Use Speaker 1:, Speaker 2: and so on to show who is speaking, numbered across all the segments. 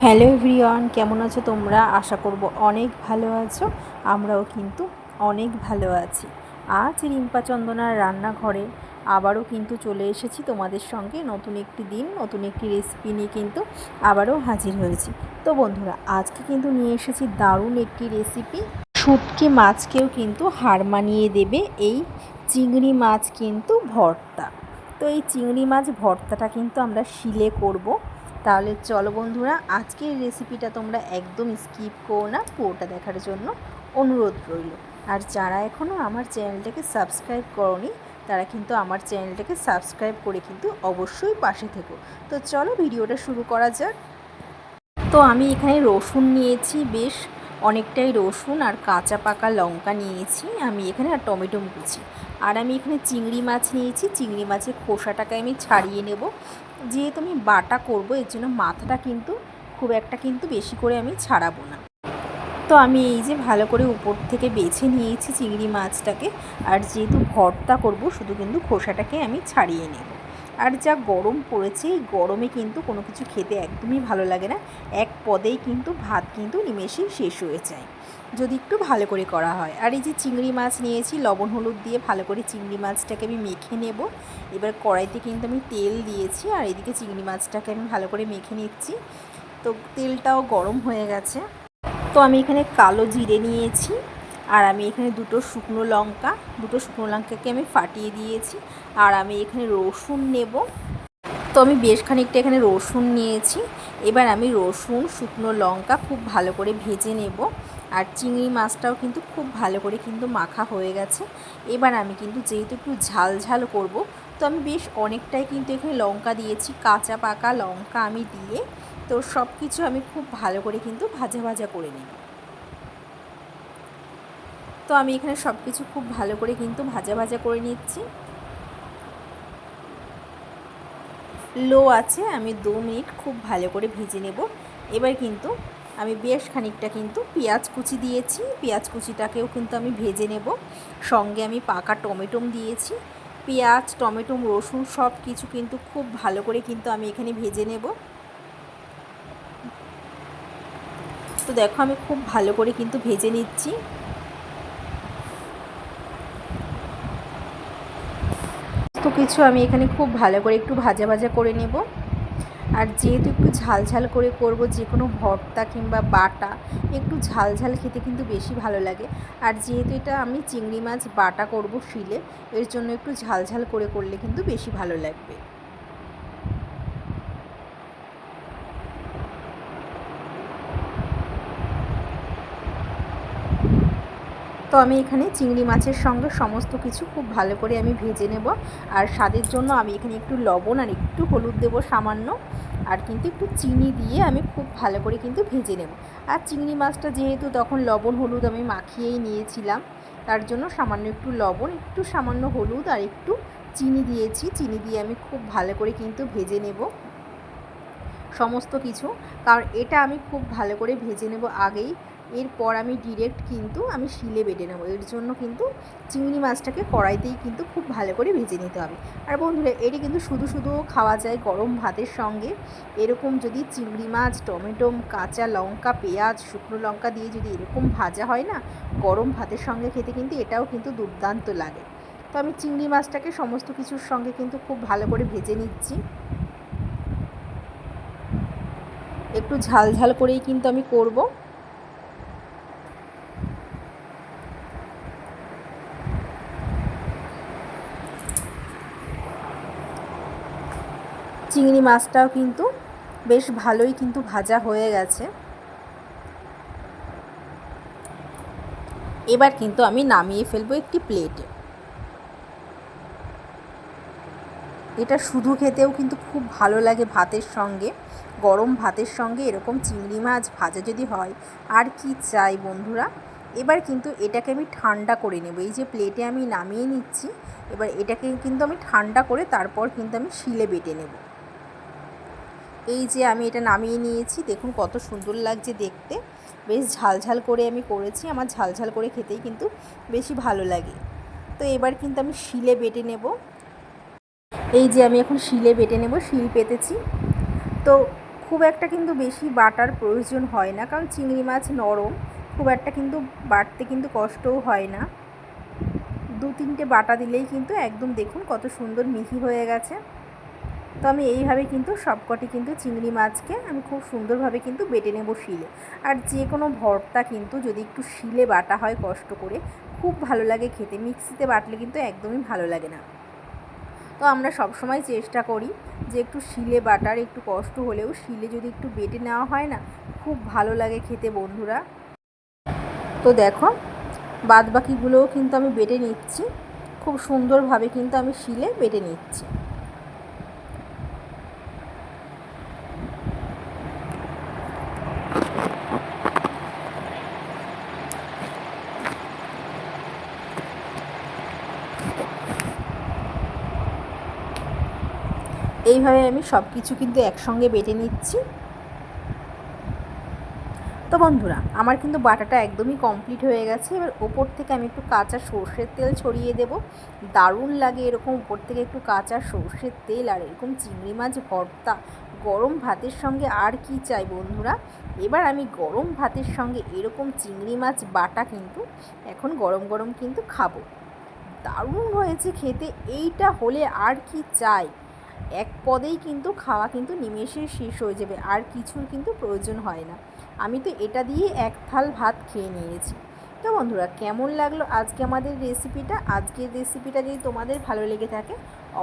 Speaker 1: Hello everyone, কেমন আছো তোমরা? আশা করব অনেক ভালো আছো। আমরাও কিন্তু অনেক ভালো আছি। আজ রিম্পা চন্দনার রান্নাঘরে আবারও কিন্তু চলে এসেছি তোমাদের সঙ্গে। নতুন একটি দিন, নতুন একটি রেসিপি নিয়ে কিন্তু আবারও হাজির হয়েছি। তো বন্ধুরা, আজকে কিন্তু নিয়ে এসেছি দারুণ একটি রেসিপি। শুটকি মাছকেও কিন্তু হার মানিয়ে দেবে এই চিংড়ি মাছ কিন্তু ভর্তা। তো এই চিংড়ি মাছ ভর্তাটা কিন্তু আমরা শিলে করব। তাহলে চলো বন্ধুরা, আজকের রেসিপিটা তোমরা একদম স্কিপ করো না, পুরোটা দেখার জন্য অনুরোধ রইল। আর যারা এখনও আমার চ্যানেলটাকে সাবস্ক্রাইব করোনি, তারা কিন্তু আমার চ্যানেলটাকে সাবস্ক্রাইব করে কিন্তু অবশ্যই পাশে থেকো। তো চলো ভিডিওটা শুরু করা যাক। তো আমি এখানে রসুন নিয়েছি, বেশ অনেকটাই রসুন, আর কাঁচা পাকা লঙ্কা নিয়েছি আমি এখানে, আর টমেটো কুচি। আর আমি এখানে চিংড়ি মাছ নিয়েছি। চিংড়ি মাছের খোসাটাকে আমি ছাড়িয়ে নেব, যেহেতু আমি বাটা করব এর জন্য মাথাটা কিন্তু খুব একটা কিন্তু বেশি করে আমি ছাড়াবো না। তো আমি এই যে ভালো করে উপর থেকে বেছে নিয়েছি চিংড়ি মাছটাকে। আর যেহেতু ভর্তা করব, শুধু কিন্তু খোসাটাকে আমি ছাড়িয়ে নেব। আর যা গরম পড়েছে, এই গরমে কিন্তু কোনো কিছু খেতে একদমই ভালো লাগে না। এক পদেই কিন্তু ভাত কিন্তু নিমেষেই শেষ হয়ে যায় যদি একটু ভালো করে করা হয়। আর এই যে চিংড়ি মাছ নিয়েছি, লবণ হলুদ দিয়ে ভালো করে চিংড়ি মাছটাকে আমি মেখে নেব। এবার কড়াইতে কিন্তু আমি তেল দিয়েছি, আর এদিকে চিংড়ি মাছটাকে আমি ভালো করে মেখে নিচ্ছি। তো তেলটাও গরম হয়ে গেছে। তো আমি এখানে কালো জিরে নিয়েছি, আর আমি এখানে দুটো শুকনো লঙ্কাকে আমি ফাটিয়ে দিয়েছি। আর আমি এখানে রসুন নেব। তো আমি বেশ খানিকটা এখানে রসুন নিয়েছি। এবার আমি রসুন, শুকনো লঙ্কা খুব ভালো করে ভেজে নেব। আর চিংড়ি মাছটাও কিন্তু খুব ভালো করে কিন্তু মাখা হয়ে গেছে। এবার আমি কিন্তু যেহেতু একটু ঝাল ঝাল করব, তো আমি বেশ অনেকটাই কিন্তু এখানে লঙ্কা দিয়েছি, কাঁচা পাকা লঙ্কা আমি দিয়ে। তো সব কিছু আমি খুব ভালো করে কিন্তু ভাজা ভাজা করে নেব। তো আমি এখানে সব কিছু খুব ভালো করে কিন্তু ভাজা ভাজা করে নিচ্ছি। লো আছে আমি 2 মিনিট খুব ভালো করে ভেজে নেব। এবার কিন্তু আমি বেশ খানিকটা কিন্তু পেঁয়াজ কুচি দিয়েছি। পেঁয়াজ কুচিটাকেও কিন্তু আমি ভেজে নেব। সঙ্গে আমি পাকা টমেটো দিয়েছি। পেঁয়াজ, টমেটো, রসুন সব কিছু কিন্তু খুব ভালো করে কিন্তু আমি এখানে ভেজে নেব। তো দেখো, আমি খুব ভালো করে কিন্তু ভেজে নিচ্ছি। তো কিছু আমি এখানে খুব ভালো করে একটু ভাজা ভাজা করে নেব। আর যেহেতু একটু ঝাল ঝাল করে করব, যে কোনো ভর্তা কিংবা বাটা একটু ঝাল ঝাল খেতে কিন্তু বেশি ভালো লাগে। আর যেহেতু এটা আমি চিংড়ি মাছ বাটা করব শিলে, এর জন্য একটু ঝাল ঝাল করে করলে কিন্তু বেশি ভালো লাগবে। তো আমি এখানে চিংড়ি মাছের সঙ্গে সমস্ত কিছু খুব ভালো করে আমি ভেজে নেব। আর স্বাদের জন্য আমি এখানে একটু লবণ আর একটু হলুদ দেবো সামান্য। আর কিন্তু একটু চিনি দিয়ে আমি খুব ভালো করে কিন্তু ভেজে নেব। আর চিংড়ি মাছটা যেহেতু তখন লবণ হলুদ আমি মাখিয়েই নিয়েছিলাম, তার জন্য সামান্য একটু লবণ, একটু সামান্য হলুদ আর একটু চিনি দিয়েছি। চিনি দিয়ে আমি খুব ভালো করে কিন্তু ভেজে নেব সমস্ত কিছু। কারণ এটা আমি খুব ভালো করে ভেজে নেব আগেই। এরপর আমি ডিরেক্ট কিন্তু আমি শিলে বেটে নেব। এর জন্য কিন্তু চিংড়ি মাছটাকে কড়াইতেই কিন্তু খুব ভালো করে ভেজে নিতে হবে। আর বন্ধুরা, এটি কিন্তু শুধু শুধুও খাওয়া যায় গরম ভাতের সঙ্গে। এরকম যদি চিংড়ি মাছ, টমেটো, কাঁচা লঙ্কা, পেঁয়াজ, শুকনো লঙ্কা দিয়ে যদি এরকম ভাজা হয় না, গরম ভাতের সঙ্গে খেতে কিন্তু এটাও কিন্তু দুর্দান্ত লাগে। তো আমি চিংড়ি মাছটাকে সমস্ত কিছুর সঙ্গে কিন্তু খুব ভালো করে ভেজে নিচ্ছি। একটু ঝাল ঝাল করেই কিন্তু আমি করব। চিংড়ি মাছটাও কিন্তু বেশ ভালোই কিন্তু ভাজা হয়ে গেছে। এবার কিন্তু আমি নামিয়ে ফেলবো একটি প্লেটে। এটা শুধু খেতেও কিন্তু খুব ভালো লাগে ভাতের সঙ্গে। গরম ভাতের সঙ্গে এরকম চিংড়ি মাছ ভাজা যদি হয়, আর কি চাই বন্ধুরা। এবার কিন্তু এটাকে আমি ঠান্ডা করে নেব। এই যে প্লেটে আমি নামিয়ে নিচ্ছি, এবার এটাকে কিন্তু আমি ঠান্ডা করে তারপর কিন্তু আমি শিলে বেটে নেব। এই যে আমি এটা নামিয়ে নিয়েছি, দেখুন কত সুন্দর লাগছে দেখতে। বেশ ঝাল ঝাল করে আমি করেছি, আমার ঝাল ঝাল করে খেতেই কিন্তু বেশি ভালো লাগে। তো এবার কিন্তু আমি শিলে বেটে নেব। এই যে আমি এখন শিলে বেটে নেব, শিল পেতেছি। তো খুব একটা কিন্তু বেশি বাটার প্রয়োজন হয় না, কারণ চিংড়ি মাছ নরম, খুব একটা কিন্তু বাটতে কিন্তু কষ্টও হয় না। 2-3টে বাটা দিলেই কিন্তু একদম দেখুন কত সুন্দর মিহি হয়ে গেছে। তো আমি এইভাবে কিন্তু সবকটি কিন্তু চিংড়ি মাছকে আমি খুব সুন্দরভাবে কিন্তু বেটে নেব শিলে। আর যে কোনো ভর্তা কিন্তু যদি একটু শিলে বাটা হয় কষ্ট করে, খুব ভালো লাগে খেতে। মিক্সিতে বাটলে কিন্তু একদমই ভালো লাগে না। তো আমরা সবসময় চেষ্টা করি যে একটু শিলে বাটার একটু কষ্ট হলেও শিলে যদি একটু বেটে নেওয়া হয় না, খুব ভালো লাগে খেতে বন্ধুরা। তো দেখো বাদবাকিগুলোও কিন্তু আমি বেটে নিচ্ছি, খুব সুন্দরভাবে কিন্তু আমি শিলে বেটে নিচ্ছি। এইভাবে আমি সব কিছু কিন্তু একসঙ্গে বেটে নিচ্ছি। তো বন্ধুরা আমার কিন্তু বাটাটা একদমই কমপ্লিট হয়ে গেছে। এবার ওপর থেকে আমি একটু কাঁচা সর্ষের তেল ছড়িয়ে দেব। দারুণ লাগে এরকম উপর থেকে একটু কাঁচা সর্ষের তেল আর এরকম চিংড়ি মাছ ভর্তা গরম ভাতের সঙ্গে। আর কি চাই বন্ধুরা, এবার আমি গরম ভাতের সঙ্গে এরকম চিংড়ি মাছ বাটা কিন্তু এখন গরম গরম কিন্তু খাবো। দারুণ হয়েছে খেতে, এইটা হলে আর কি চাই। এক পদেই কিন্তু খাওয়া কিন্তু নিমেষে শেষ হয়ে যাবে, আর কিছুর কিন্তু প্রয়োজন হয় না। আমি তো এটা দিয়ে এক থাল ভাত খেয়ে নিয়েছি। তো বন্ধুরা কেমন লাগলো আজকে আমাদের রেসিপিটা? আজকের রেসিপিটা যদি তোমাদের ভালো লেগে থাকে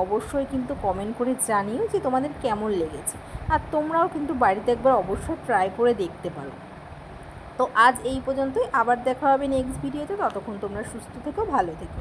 Speaker 1: অবশ্যই কিন্তু কমেন্ট করে জানিও যে তোমাদের কেমন লেগেছে। আর তোমরাও কিন্তু বাড়িতে একবার অবশ্যই ট্রাই করে দেখতে পারো। তো আজ এই পর্যন্তই, আবার দেখা হবে নেক্সট ভিডিওতে। ততক্ষণ তোমরা সুস্থ থেকো, ভালো থেকো।